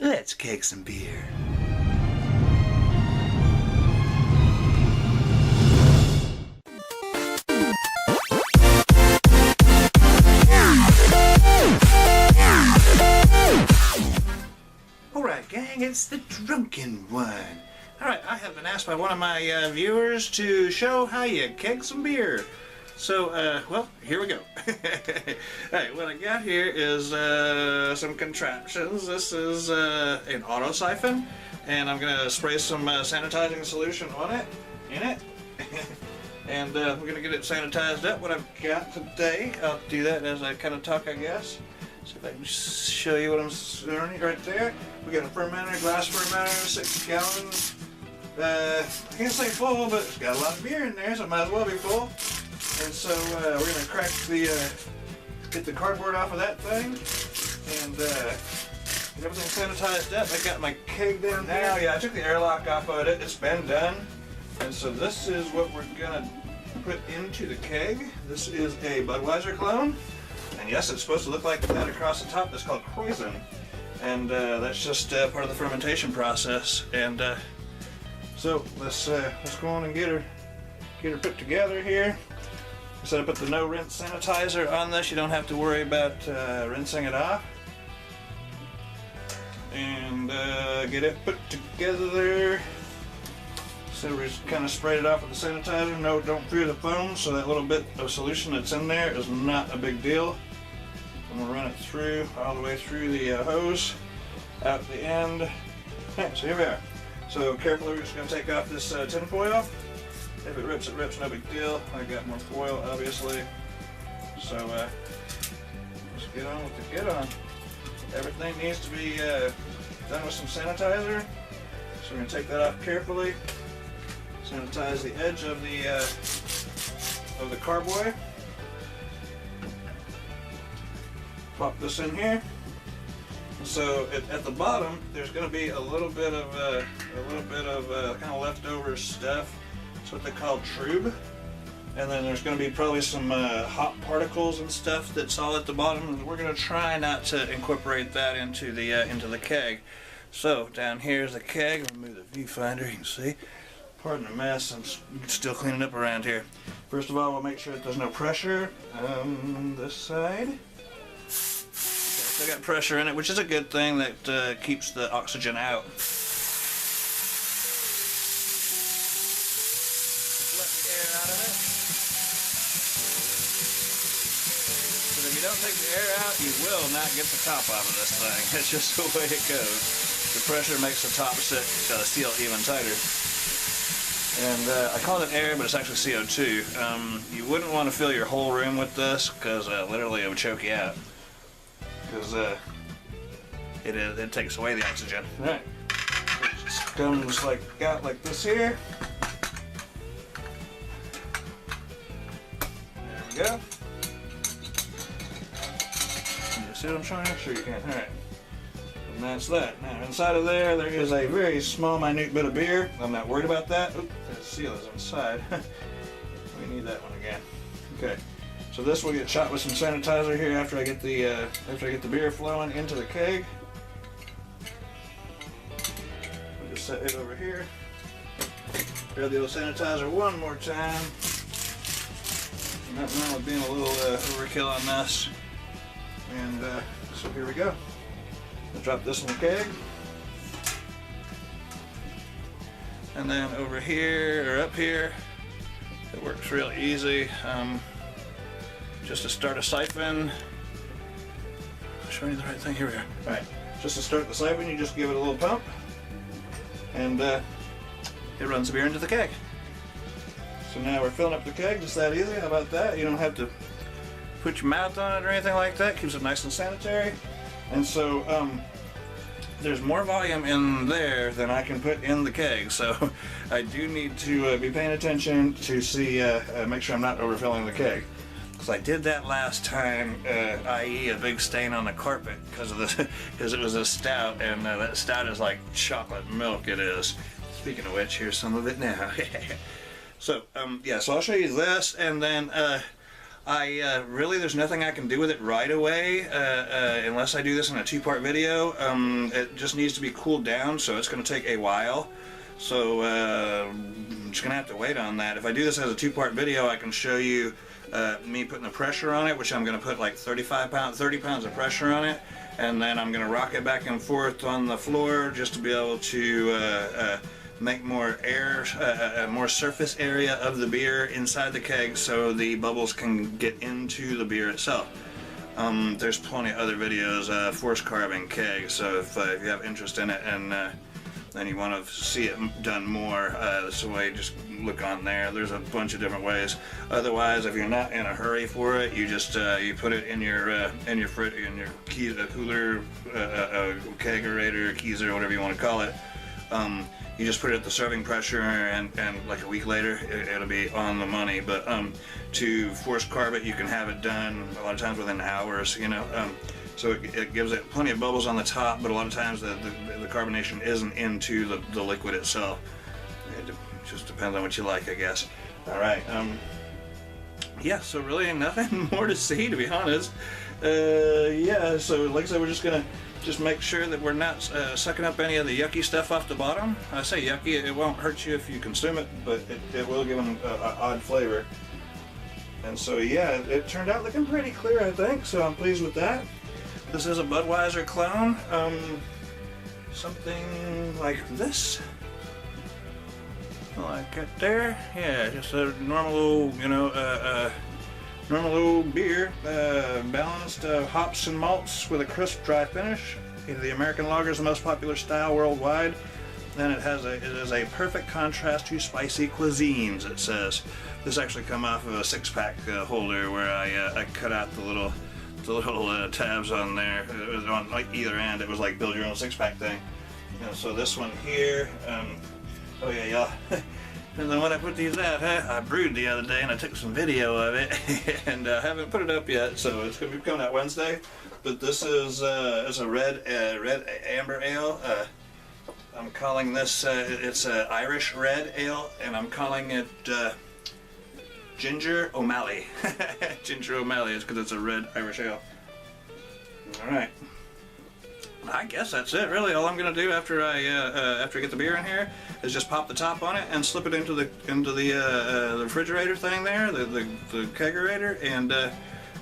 Let's keg some beer. Alright gang, it's the Drunken One. Alright, I have been asked by one of my viewers to show how you keg some beer. So, well, here we go. Alright, what I got here is some contraptions. This is an auto siphon, and I'm going to spray some sanitizing solution on it, and we're going to get it sanitized up. What I've got today, I'll do that as I kind of talk, I guess. See if I can show you what I'm doing right there. We got a fermenter, glass fermenter, 6 gallons. I can't say full, but it's got a lot of beer in there, so it might as well be full. And so we're gonna crack the, get the cardboard off of that thing, and get everything sanitized up. I got my keg down now. Yeah, I took the airlock off of it. It's been done. And so this is what we're gonna put into the keg. This is a Budweiser clone. And yes, it's supposed to look like that across the top. That's called Poison. And that's just part of the fermentation process. And so let's go on and get her put together here. So I put the no rinse sanitizer on this. You don't have to worry about rinsing it off. And get it put together. So we just kind of sprayed it off with the sanitizer. No, don't fear the foam. So that little bit of solution that's in there is not a big deal. I'm gonna run it through all the way through the hose out the end. Okay, so here we are. So carefully, we're just gonna take off this tin foil. If it rips, no big deal. I got more foil, obviously. So let's get on with the get on. Everything needs to be done with some sanitizer. So we're gonna take that off carefully. Sanitize the edge of the carboy. Pop this in here. So at the bottom, there's going to be a little bit of kind of leftover stuff. That's what they call trube. And then there's going to be probably some hot particles and stuff that's all at the bottom. And we're going to try not to incorporate that into the keg. So down here is the keg. Let me move the viewfinder. You can see. Pardon the mess. I'm still cleaning up around here. First of all, we'll make sure that there's no pressure on this side. Still got pressure in it, which is a good thing. That keeps the oxygen out. Just let the air out of it. Because if you don't take the air out, you will not get the top off of this thing. It's just the way it goes. The pressure makes the top sit, so the seal even tighter. And I call it air, but it's actually CO2. You wouldn't want to fill your whole room with this, because literally it would choke you out. Because it takes away the oxygen. Alright. It just comes out like this here. There we go. Can you see what I'm showing you? Sure you can. Alright. And that's that. Now inside of there is a very small, minute bit of beer. I'm not worried about that. Oop, the seal is inside. We need that one again. Okay. So this will get shot with some sanitizer here after I get the beer flowing into the keg. We'll just set it over here. Grab the old sanitizer one more time. Nothing wrong with being a little overkill on this. And so here we go. I'll drop this in the keg. And then over here, or up here, it works real easy. Just to start a siphon. Showing you the right thing. Here we are. Alright, just to start the siphon, you just give it a little pump, and it runs the beer into the keg. So now we're filling up the keg, just that easy. How about that? You don't have to put your mouth on it or anything like that. Keeps it nice and sanitary. And so there's more volume in there than I can put in the keg, so I do need to be paying attention to see, make sure I'm not overfilling the keg. Because I did that last time, i.e. a big stain on the carpet because it was a stout, and that stout is like chocolate milk. It is. Speaking of which, here's some of it now. So yeah, so I'll show you this, and then Really, there's nothing I can do with it right away unless I do this in a two-part video. It just needs to be cooled down, so it's going to take a while. So I'm just going to have to wait on that. If I do this as a two-part video, I can show you me putting the pressure on it, which I'm going to put like 30 pounds of pressure on it, and then I'm going to rock it back and forth on the floor just to be able to make more air, more surface area of the beer inside the keg so the bubbles can get into the beer itself. There's plenty of other videos, forced carving kegs, so if you have interest in it and you want to see it done more, that's the way, just look on there. There's a bunch of different ways. Otherwise, if you're not in a hurry for it, you just you put it in your cooler, kegerator, keezer, whatever you want to call it. You just put it at the serving pressure, and like a week later, it'll be on the money. But to force carve it, you can have it done a lot of times within hours, you know. So it gives it plenty of bubbles on the top, but a lot of times the carbonation isn't into the liquid itself. It just depends on what you like, I guess. All right. Yeah, so really nothing more to see, to be honest. Yeah, so like I said, we're just going to just make sure that we're not sucking up any of the yucky stuff off the bottom. I say yucky, it won't hurt you if you consume it, but it will give them an odd flavor. And so yeah, it turned out looking pretty clear, I think, so I'm pleased with that. This is a Budweiser clone, something like this. Like it there, yeah, just a normal old, you know, normal old beer, balanced hops and malts with a crisp, dry finish. The American lager is the most popular style worldwide, and it is a perfect contrast to spicy cuisines. It says this actually come off of a 6-pack holder where I cut out the little tabs on there. It was on like either end. It was like build your own 6-pack thing. You know, so this one here. Oh yeah, y'all. And then when I put these out, I brewed the other day and I took some video of it, and I haven't put it up yet, so it's going to be coming out Wednesday. But this is it's a red amber ale. I'm calling this it's an Irish red ale, and I'm calling it Ginger O'Malley. Ginger O'Malley is because it's a red Irish ale. All right. I guess that's it, really. All I'm gonna do after I get the beer in here is just pop the top on it and slip it into the refrigerator thing there, the kegerator, and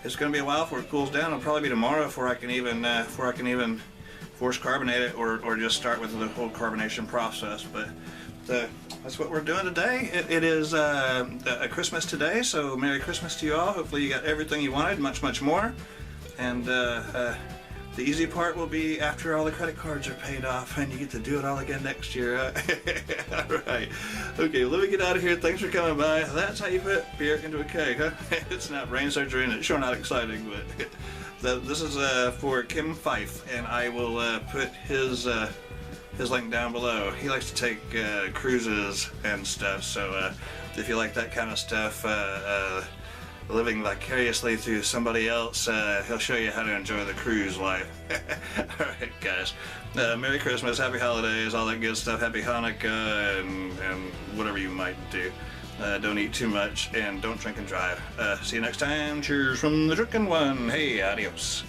it's gonna be a while before it cools down. It'll probably be tomorrow before I can even force carbonate it or just start with the whole carbonation process. But that's what we're doing today. It is a Christmas today, so Merry Christmas to you all. Hopefully you got everything you wanted, much more, and the easy part will be after all the credit cards are paid off and you get to do it all again next year. Alright. Okay, let me get out of here. Thanks for coming by. That's how you put beer into a keg, huh? It's not brain surgery and it's sure not exciting, but this is for Kim Fife, and I will put his link down below. He likes to take cruises and stuff, so if you like that kind of stuff, living vicariously through somebody else, he'll show you how to enjoy the cruise life. Alright guys, Merry Christmas, Happy Holidays, all that good stuff, Happy Hanukkah, and whatever you might do. Don't eat too much, and don't drink and drive. See you next time. Cheers from the Drunken One. Hey, adios.